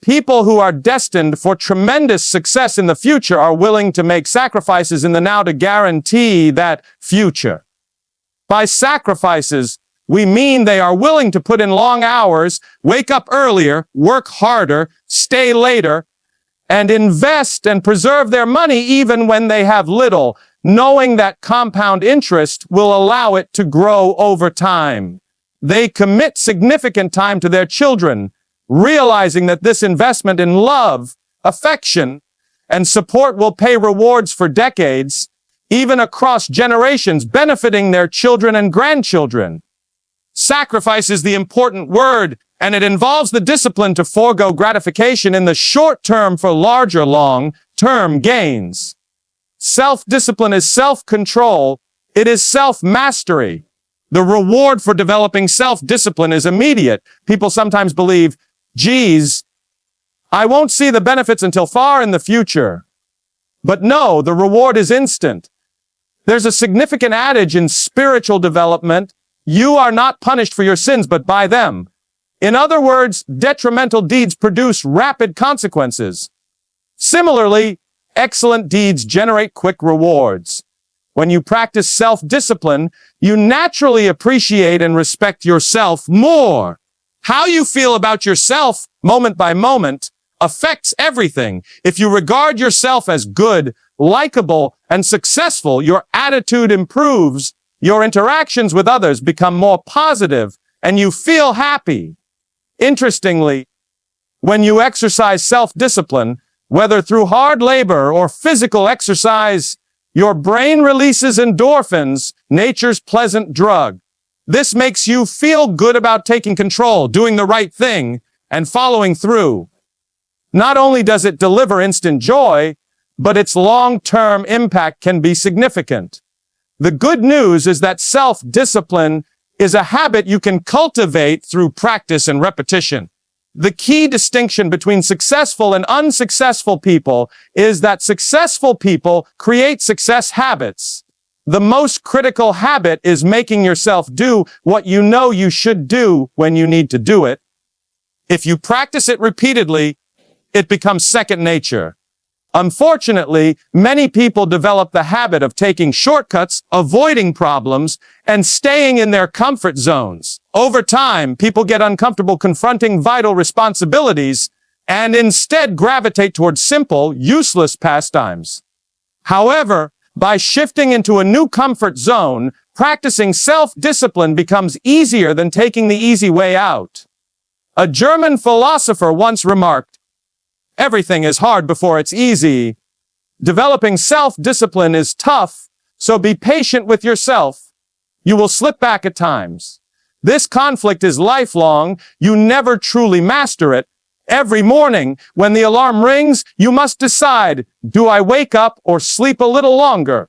People who are destined for tremendous success in the future are willing to make sacrifices in the now to guarantee that future. By sacrifices, we mean they are willing to put in long hours, wake up earlier, work harder, stay later, and invest and preserve their money even when they have little, knowing that compound interest will allow it to grow over time. They commit significant time to their children, realizing that this investment in love, affection, and support will pay rewards for decades, even across generations, benefiting their children and grandchildren. Sacrifice is the important word, and it involves the discipline to forego gratification in the short term for larger long-term gains. Self-discipline is self-control. It is self-mastery. The reward for developing self-discipline is immediate. People sometimes believe, geez, I won't see the benefits until far in the future. But no, the reward is instant. There's a significant adage in spiritual development: you are not punished for your sins, but by them. In other words, detrimental deeds produce rapid consequences. Similarly, excellent deeds generate quick rewards. When you practice self-discipline, you naturally appreciate and respect yourself more. How you feel about yourself, moment by moment, affects everything. If you regard yourself as good, likable, and successful, your attitude improves, your interactions with others become more positive, and you feel happy. Interestingly, when you exercise self-discipline, whether through hard labor or physical exercise, your brain releases endorphins, nature's pleasant drug. This makes you feel good about taking control, doing the right thing, and following through. Not only does it deliver instant joy, but its long-term impact can be significant. The good news is that self-discipline is a habit you can cultivate through practice and repetition. The key distinction between successful and unsuccessful people is that successful people create success habits. The most critical habit is making yourself do what you know you should do when you need to do it. If you practice it repeatedly, it becomes second nature. Unfortunately, many people develop the habit of taking shortcuts, avoiding problems, and staying in their comfort zones. Over time, people get uncomfortable confronting vital responsibilities and instead gravitate towards simple, useless pastimes. However, by shifting into a new comfort zone, practicing self-discipline becomes easier than taking the easy way out. A German philosopher once remarked, "Everything is hard before it's easy." Developing self-discipline is tough, so be patient with yourself. You will slip back at times. This conflict is lifelong. You never truly master it. Every morning, when the alarm rings, you must decide, do I wake up or sleep a little longer?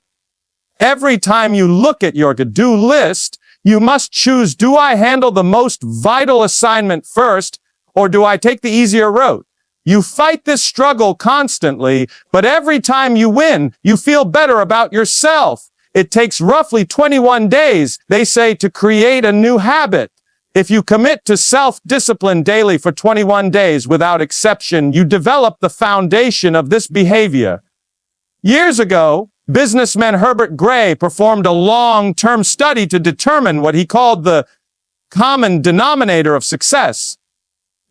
Every time you look at your to-do list, you must choose, do I handle the most vital assignment first, or do I take the easier route? You fight this struggle constantly, but every time you win, you feel better about yourself. It takes roughly 21 days, they say, to create a new habit. If you commit to self-discipline daily for 21 days without exception, you develop the foundation of this behavior. Years ago, businessman Herbert Gray performed a long-term study to determine what he called the common denominator of success.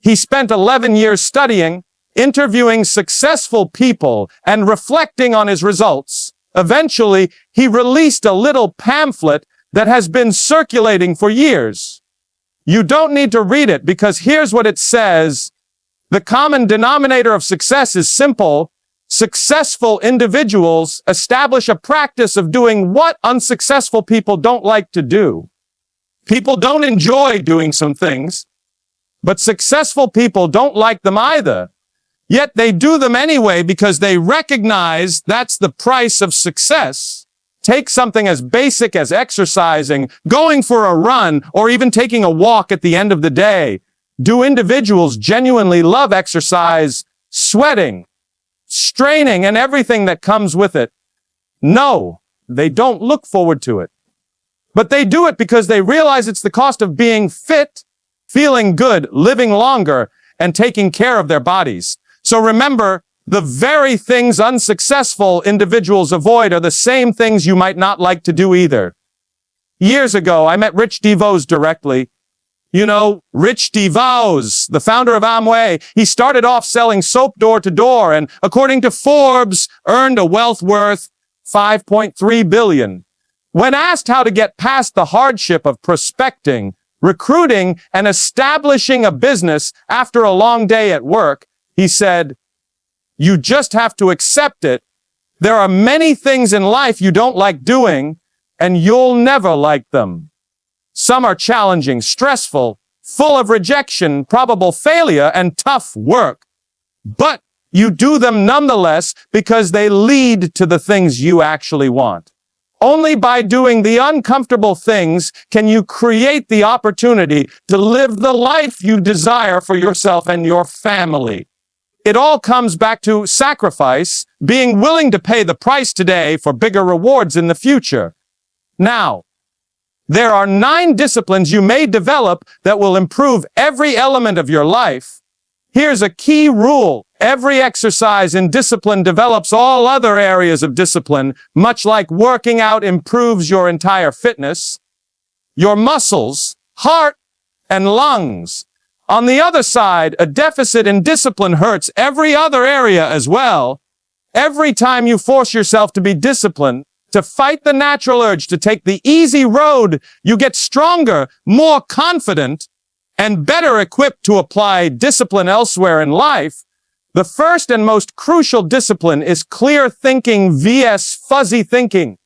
He spent 11 years studying, interviewing successful people, and reflecting on his results. Eventually, he released a little pamphlet that has been circulating for years. You don't need to read it because here's what it says. The common denominator of success is simple. Successful individuals establish a practice of doing what unsuccessful people don't like to do. People don't enjoy doing some things, but successful people don't like them either. Yet they do them anyway because they recognize that's the price of success. Take something as basic as exercising, going for a run, or even taking a walk at the end of the day. Do individuals genuinely love exercise, sweating, straining, and everything that comes with it? No, they don't look forward to it. But they do it because they realize it's the cost of being fit, feeling good, living longer, and taking care of their bodies. So remember, the very things unsuccessful individuals avoid are the same things you might not like to do either. Years ago, I met Rich DeVos directly. You know, Rich DeVos, the founder of Amway, he started off selling soap door to door and, according to Forbes, earned a wealth worth $5.3 billion. When asked how to get past the hardship of prospecting, recruiting, and establishing a business after a long day at work, he said, "You just have to accept it. There are many things in life you don't like doing, and you'll never like them. Some are challenging, stressful, full of rejection, probable failure, and tough work. But you do them nonetheless because they lead to the things you actually want. Only by doing the uncomfortable things can you create the opportunity to live the life you desire for yourself and your family." It all comes back to sacrifice, being willing to pay the price today for bigger rewards in the future. Now, there are 9 disciplines you may develop that will improve every element of your life. Here's a key rule. Every exercise in discipline develops all other areas of discipline, much like working out improves your entire fitness, your muscles, heart, and lungs. On the other side, a deficit in discipline hurts every other area as well. Every time you force yourself to be disciplined, to fight the natural urge to take the easy road, you get stronger, more confident, and better equipped to apply discipline elsewhere in life. The first and most crucial discipline is clear thinking vs. fuzzy thinking.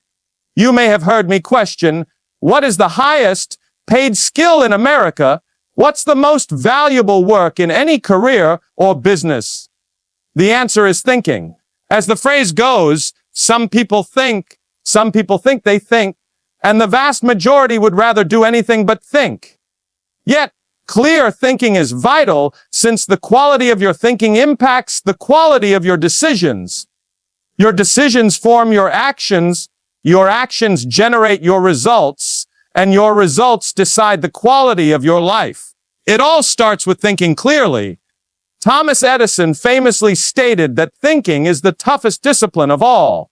You may have heard me question, what is the highest paid skill in America? What's the most valuable work in any career or business? The answer is thinking. As the phrase goes, some people think they think, and the vast majority would rather do anything but think. Yet, clear thinking is vital since the quality of your thinking impacts the quality of your decisions. Your decisions form your actions generate your results, and your results decide the quality of your life. It all starts with thinking clearly. Thomas Edison famously stated that thinking is the toughest discipline of all.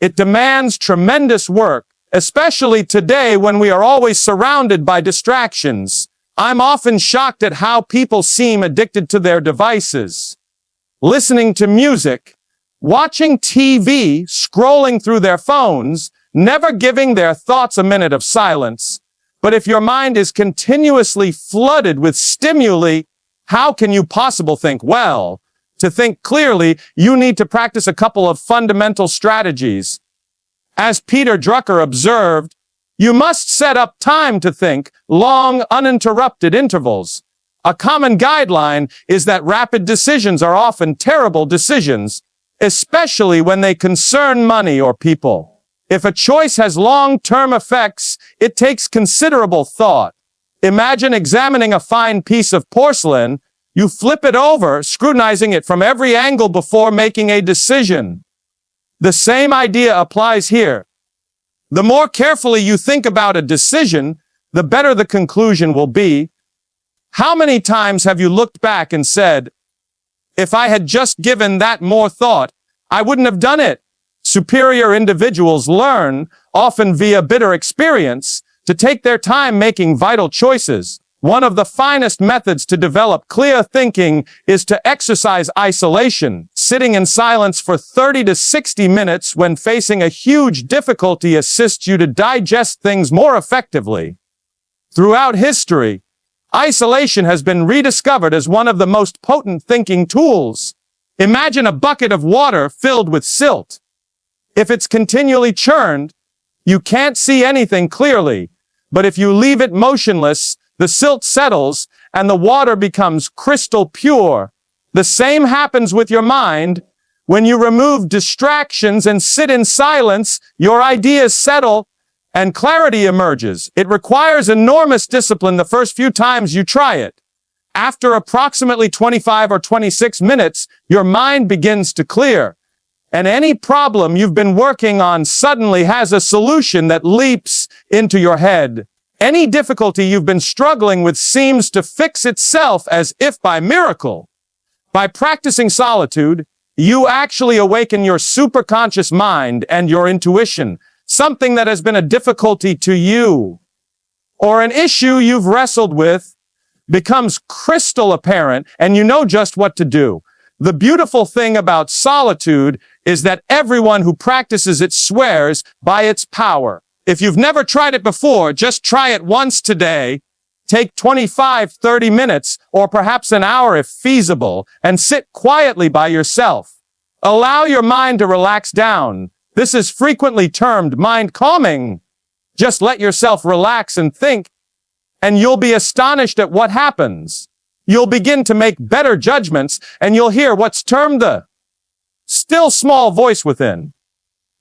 It demands tremendous work, especially today when we are always surrounded by distractions. I'm often shocked at how people seem addicted to their devices. Listening to music, watching TV, scrolling through their phones, never giving their thoughts a minute of silence. But if your mind is continuously flooded with stimuli, how can you possibly think well? To think clearly, you need to practice a couple of fundamental strategies. As Peter Drucker observed, you must set up time to think, long, uninterrupted intervals. A common guideline is that rapid decisions are often terrible decisions, especially when they concern money or people. If a choice has long-term effects, it takes considerable thought. Imagine examining a fine piece of porcelain. You flip it over, scrutinizing it from every angle before making a decision. The same idea applies here. The more carefully you think about a decision, the better the conclusion will be. How many times have you looked back and said, if I had just given that more thought, I wouldn't have done it? Superior individuals learn, often via bitter experience, to take their time making vital choices. One of the finest methods to develop clear thinking is to exercise isolation. Sitting in silence for 30 to 60 minutes when facing a huge difficulty assists you to digest things more effectively. Throughout history, isolation has been rediscovered as one of the most potent thinking tools. Imagine a bucket of water filled with silt. If it's continually churned, you can't see anything clearly. But if you leave it motionless, the silt settles and the water becomes crystal pure. The same happens with your mind. When you remove distractions and sit in silence, your ideas settle and clarity emerges. It requires enormous discipline the first few times you try it. After approximately 25 or 26 minutes, your mind begins to clear. And any problem you've been working on suddenly has a solution that leaps into your head. Any difficulty you've been struggling with seems to fix itself as if by miracle. By practicing solitude, you actually awaken your superconscious mind and your intuition, something that has been a difficulty to you, or an issue you've wrestled with, becomes crystal apparent and you know just what to do. The beautiful thing about solitude is that everyone who practices it swears by its power. If you've never tried it before, just try it once today. Take 25-30 minutes, or perhaps an hour if feasible, and sit quietly by yourself. Allow your mind to relax down. This is frequently termed mind calming. Just let yourself relax and think, and you'll be astonished at what happens. You'll begin to make better judgments, and you'll hear what's termed the still small voice within.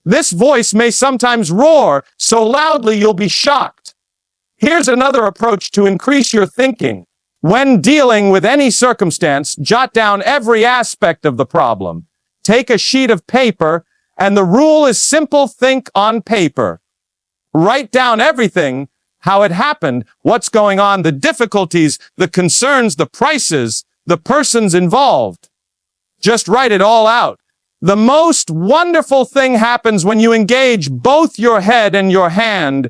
This voice may sometimes roar so loudly you'll be shocked. Here's another approach to increase your thinking. When dealing with any circumstance, jot down every aspect of the problem. Take a sheet of paper, and the rule is simple: think on paper. Write down everything, how it happened, what's going on, the difficulties, the concerns, the prices, the persons involved. Just write it all out. The most wonderful thing happens when you engage both your head and your hand.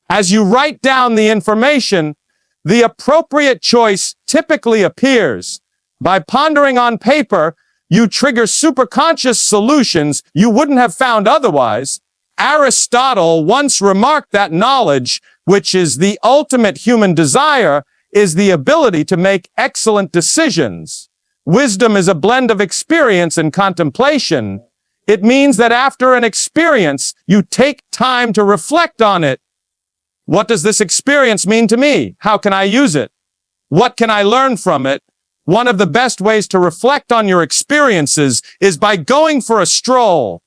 As you write down the information, the appropriate choice typically appears. By pondering on paper, you trigger superconscious solutions you wouldn't have found otherwise. Aristotle once remarked that knowledge, which is the ultimate human desire, is the ability to make excellent decisions. Wisdom is a blend of experience and contemplation. It means that after an experience, you take time to reflect on it. What does this experience mean to me? How can I use it? What can I learn from it? One of the best ways to reflect on your experiences is by going for a stroll.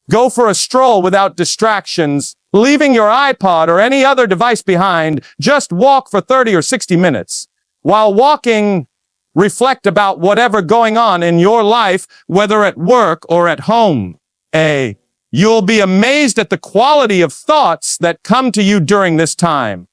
Go for a stroll without distractions, leaving your iPod or any other device behind. Just walk for 30 or 60 minutes. While walking, reflect about whatever going on in your life, whether at work or at home. You'll be amazed at the quality of thoughts that come to you during this time.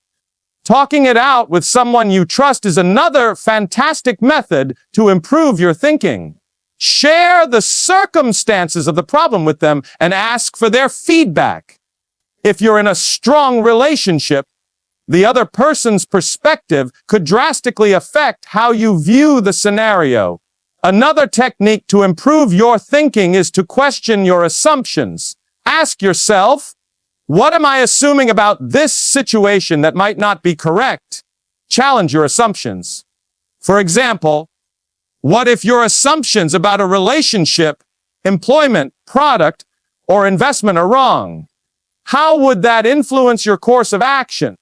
Talking it out with someone you trust is another fantastic method to improve your thinking. Share the circumstances of the problem with them and ask for their feedback. If you're in a strong relationship, the other person's perspective could drastically affect how you view the scenario. Another technique to improve your thinking is to question your assumptions. Ask yourself, what am I assuming about this situation that might not be correct? Challenge your assumptions. For example, what if your assumptions about a relationship, employment, product, or investment are wrong? How would that influence your course of action?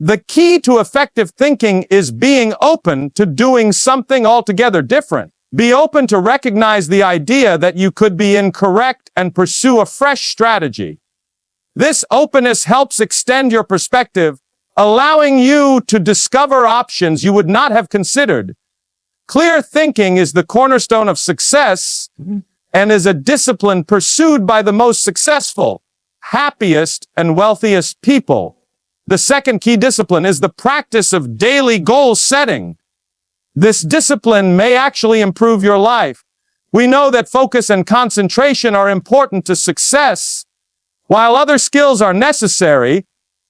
The key to effective thinking is being open to doing something altogether different. Be open to recognize the idea that you could be incorrect and pursue a fresh strategy. This openness helps extend your perspective, allowing you to discover options you would not have considered. Clear thinking is the cornerstone of success and is a discipline pursued by the most successful, happiest, and wealthiest people. The second key discipline is the practice of daily goal setting. This discipline may actually improve your life. We know that focus and concentration are important to success. While other skills are necessary,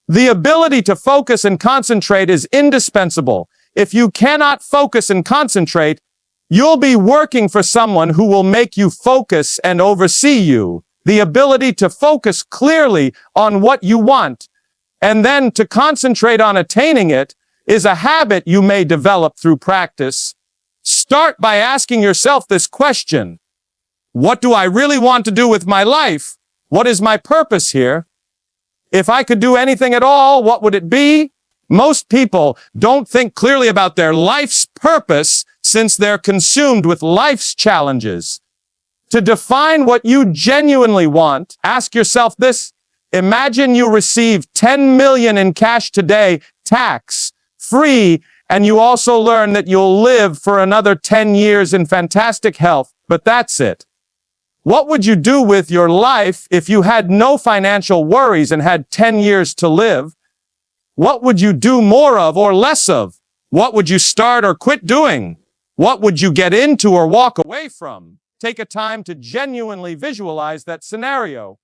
the ability to focus and concentrate is indispensable. If you cannot focus and concentrate, you'll be working for someone who will make you focus and oversee you. The ability to focus clearly on what you want and then to concentrate on attaining it is a habit you may develop through practice. Start by asking yourself this question: what do I really want to do with my life? What is my purpose here? If I could do anything at all, what would it be? Most people don't think clearly about their life's purpose since they're consumed with life's challenges. To define what you genuinely want, ask yourself this. Imagine you receive 10 million in cash today, tax-free, and you also learn that you'll live for another 10 years in fantastic health, but that's it. What would you do with your life if you had no financial worries and had 10 years to live? What would you do more of or less of? What would you start or quit doing? What would you get into or walk away from? Take a time to genuinely visualize that scenario.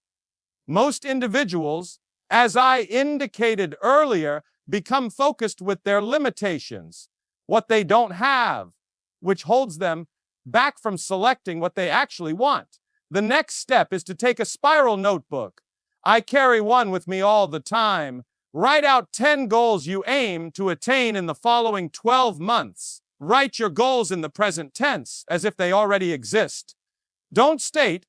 Most individuals, as I indicated earlier, become focused with their limitations, what they don't have, which holds them back from selecting what they actually want. The next step is to take a spiral notebook. I carry one with me all the time. Write out 10 goals you aim to attain in the following 12 months. Write your goals in the present tense, as if they already exist. Don't state,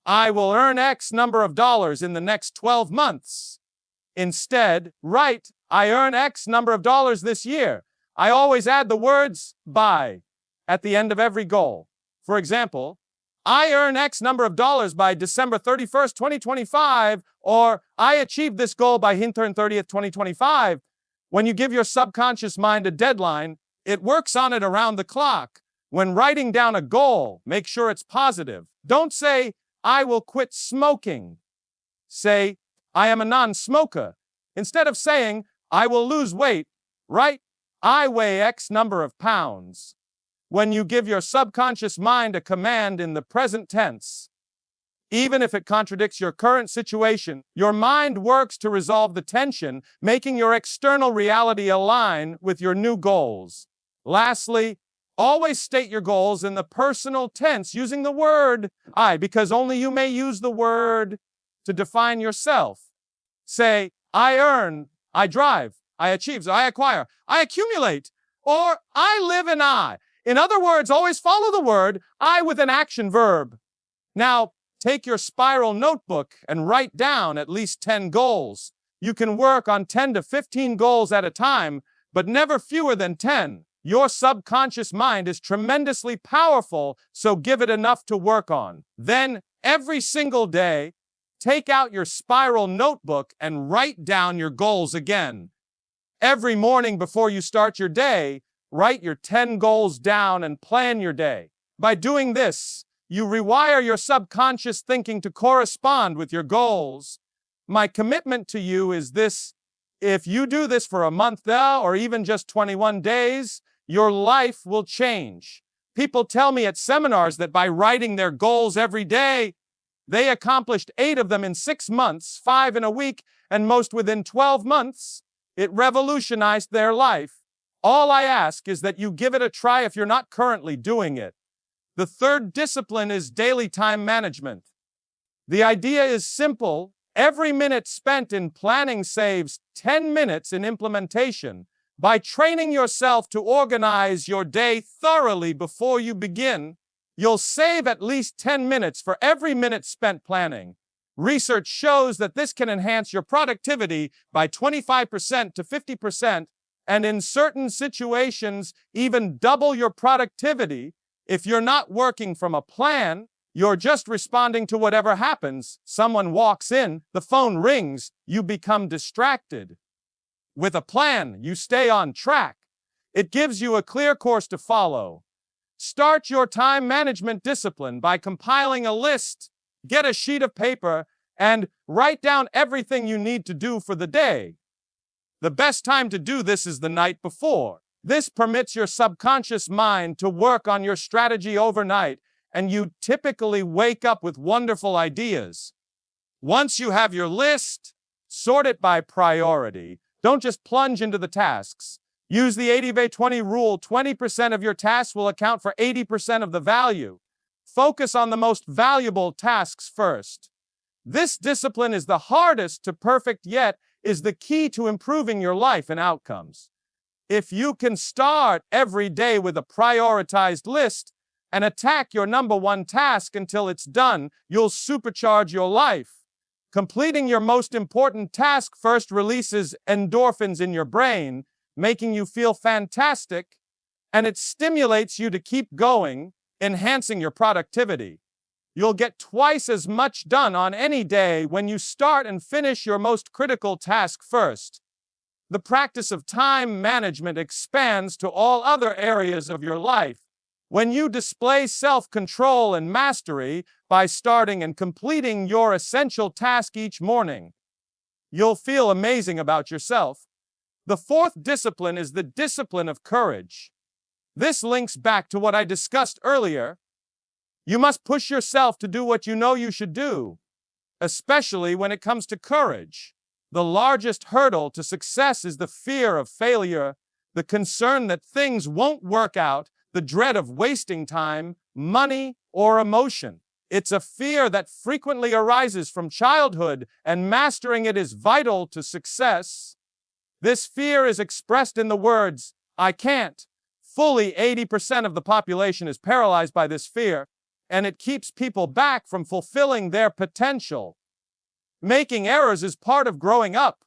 I will earn X number of dollars in the next 12 months. Instead, write, I earn X number of dollars this year. I always add the words by at the end of every goal. For example, I earn X number of dollars by December 31st, 2025, or I achieved this goal by Hintern 30th, 2025. When you give your subconscious mind a deadline, it works on it around the clock. When writing down a goal, make sure it's positive. Don't say, I will quit smoking. Say, I am a non-smoker. Instead of saying, I will lose weight, write, I weigh X number of pounds. When you give your subconscious mind a command in the present tense, even if it contradicts your current situation, your mind works to resolve the tension, making your external reality align with your new goals. Lastly, always state your goals in the personal tense using the word I, because only you may use the word to define yourself. Say, I earn, I drive, I achieve, I acquire, I accumulate, or I live in I. In other words, always follow the word I with an action verb. Now, take your spiral notebook and write down at least 10 goals. You can work on 10 to 15 goals at a time, but never fewer than 10. Your subconscious mind is tremendously powerful, so give it enough to work on. Then, every single day, take out your spiral notebook and write down your goals again. Every morning before you start your day, write your 10 goals down and plan your day. By doing this, you rewire your subconscious thinking to correspond with your goals. My commitment to you is this: if you do this for a month now, or even just 21 days, your life will change. People tell me at seminars that by writing their goals every day, they accomplished 8 of them in 6 months, 5 in a week, and most within 12 months. It revolutionized their life. All I ask is that you give it a try if you're not currently doing it. The third discipline is daily time management. The idea is simple. Every minute spent in planning saves 10 minutes in implementation. By training yourself to organize your day thoroughly before you begin, you'll save at least 10 minutes for every minute spent planning. Research shows that this can enhance your productivity by 25% to 50%, and in certain situations, even double your productivity. If you're not working from a plan, you're just responding to whatever happens. Someone walks in, the phone rings, you become distracted. With a plan, you stay on track. It gives you a clear course to follow. Start your time management discipline by compiling a list. Get a sheet of paper and write down everything you need to do for the day. The best time to do this is the night before. This permits your subconscious mind to work on your strategy overnight, and you typically wake up with wonderful ideas. Once you have your list, sort it by priority. Don't just plunge into the tasks. Use the 80-by-20 rule. 20% of your tasks will account for 80% of the value. Focus on the most valuable tasks first. This discipline is the hardest to perfect, yet is the key to improving your life and outcomes. If you can start every day with a prioritized list and attack your number one task until it's done, you'll supercharge your life. Completing your most important task first releases endorphins in your brain, making you feel fantastic, and it stimulates you to keep going, enhancing your productivity. You'll get twice as much done on any day when you start and finish your most critical task first. The practice of time management expands to all other areas of your life. When you display self-control and mastery by starting and completing your essential task each morning, you'll feel amazing about yourself. The fourth discipline is the discipline of courage. This links back to what I discussed earlier. You must push yourself to do what you know you should do, especially when it comes to courage. The largest hurdle to success is the fear of failure, the concern that things won't work out, the dread of wasting time, money, or emotion. It's a fear that frequently arises from childhood, and mastering it is vital to success. This fear is expressed in the words, "I can't." Fully 80% of the population is paralyzed by this fear, and it keeps people back from fulfilling their potential. Making errors is part of growing up.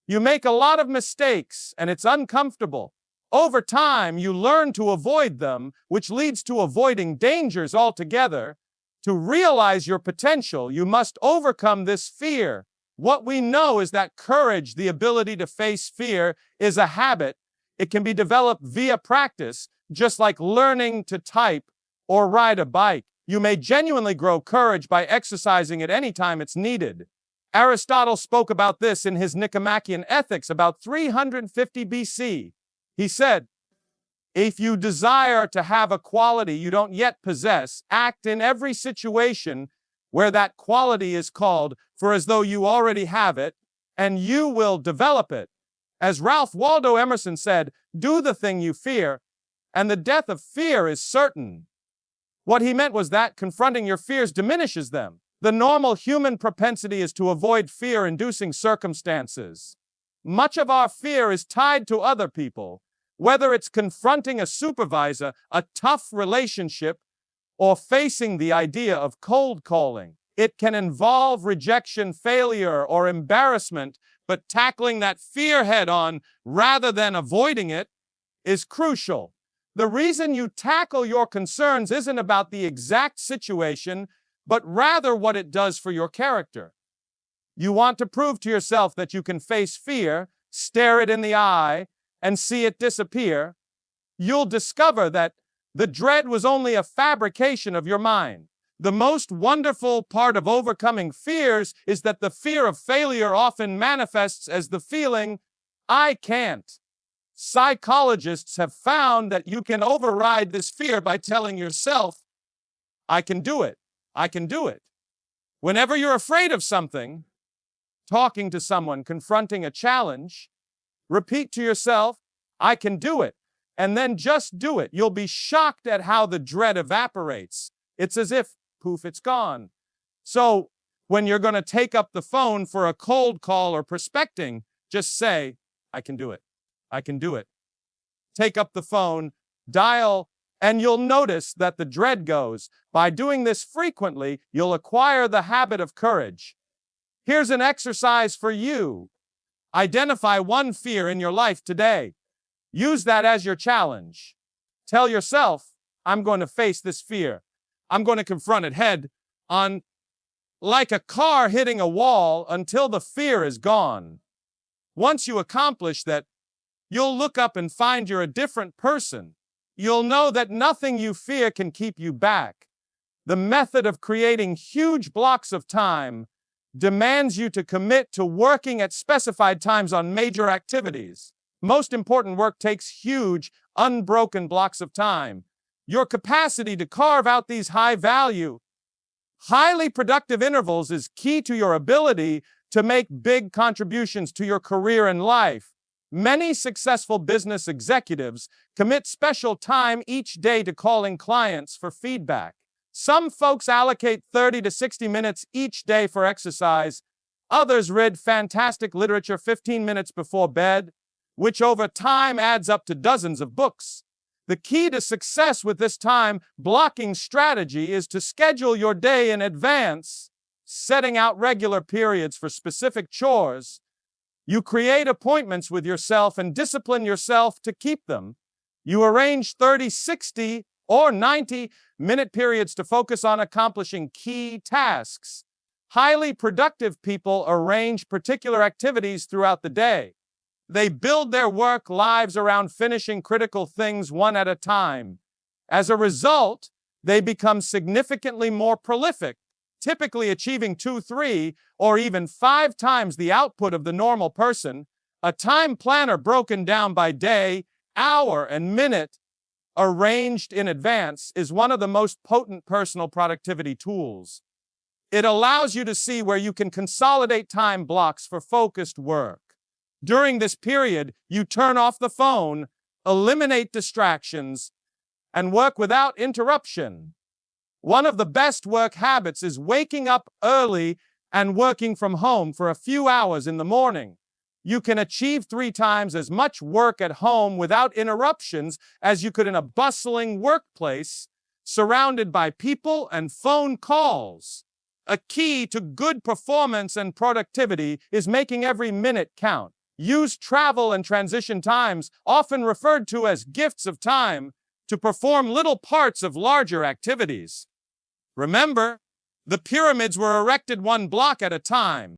You make a lot of mistakes, and it's uncomfortable. Over time, you learn to avoid them, which leads to avoiding dangers altogether. To realize your potential, you must overcome this fear. What we know is that courage, the ability to face fear, is a habit. It can be developed via practice, just like learning to type or ride a bike. You may genuinely grow courage by exercising it anytime it's needed. Aristotle spoke about this in his Nicomachean Ethics about 350 BC. He said, "If you desire to have a quality you don't yet possess, act in every situation where that quality is called for as though you already have it, and you will develop it." As Ralph Waldo Emerson said, "Do the thing you fear, and the death of fear is certain." What he meant was that confronting your fears diminishes them. The normal human propensity is to avoid fear-inducing circumstances. Much of our fear is tied to other people, whether it's confronting a supervisor, a tough relationship, or facing the idea of cold calling. It can involve rejection, failure, or embarrassment, but tackling that fear head-on rather than avoiding it is crucial. The reason you tackle your concerns isn't about the exact situation, but rather what it does for your character. You want to prove to yourself that you can face fear, stare it in the eye, and see it disappear. You'll discover that the dread was only a fabrication of your mind. The most wonderful part of overcoming fears is that the fear of failure often manifests as the feeling, "I can't." Psychologists have found that you can override this fear by telling yourself, "I can do it. I can do it." Whenever you're afraid of something, talking to someone, confronting a challenge, repeat to yourself, "I can do it," and then just do it. You'll be shocked at how the dread evaporates. It's as if, poof, it's gone. So, when you're going to take up the phone for a cold call or prospecting, just say, "I can do it. I can do it." Take up the phone, dial, and you'll notice that the dread goes. By doing this frequently, you'll acquire the habit of courage. Here's an exercise for you. Identify one fear in your life today. Use that as your challenge. Tell yourself, "I'm going to face this fear. I'm going to confront it head on, like a car hitting a wall, until the fear is gone." Once you accomplish that, you'll look up and find you're a different person. You'll know that nothing you fear can keep you back. The method of creating huge blocks of time demands you to commit to working at specified times on major activities. Most important work takes huge, unbroken blocks of time. Your capacity to carve out these high-value, highly productive intervals is key to your ability to make big contributions to your career and life. Many successful business executives commit special time each day to calling clients for feedback. Some folks allocate 30 to 60 minutes each day for exercise. Others read fantastic literature 15 minutes before bed, which over time adds up to dozens of books. The key to success with this time blocking strategy is to schedule your day in advance, setting out regular periods for specific chores. You create appointments with yourself and discipline yourself to keep them. You arrange 30, 60, or 90-minute periods to focus on accomplishing key tasks. Highly productive people arrange particular activities throughout the day. They build their work lives around finishing critical things one at a time. As a result, they become significantly more prolific, typically achieving 2, 3, or even 5 times the output of the normal person. A time planner broken down by day, hour, and minute, arranged in advance, is one of the most potent personal productivity tools. It allows you to see where you can consolidate time blocks for focused work. During this period, you turn off the phone, eliminate distractions, and work without interruption. One of the best work habits is waking up early and working from home for a few hours in the morning. You can achieve 3 times as much work at home without interruptions as you could in a bustling workplace, surrounded by people and phone calls. A key to good performance and productivity is making every minute count. Use travel and transition times, often referred to as gifts of time, to perform little parts of larger activities. Remember, the pyramids were erected one block at a time.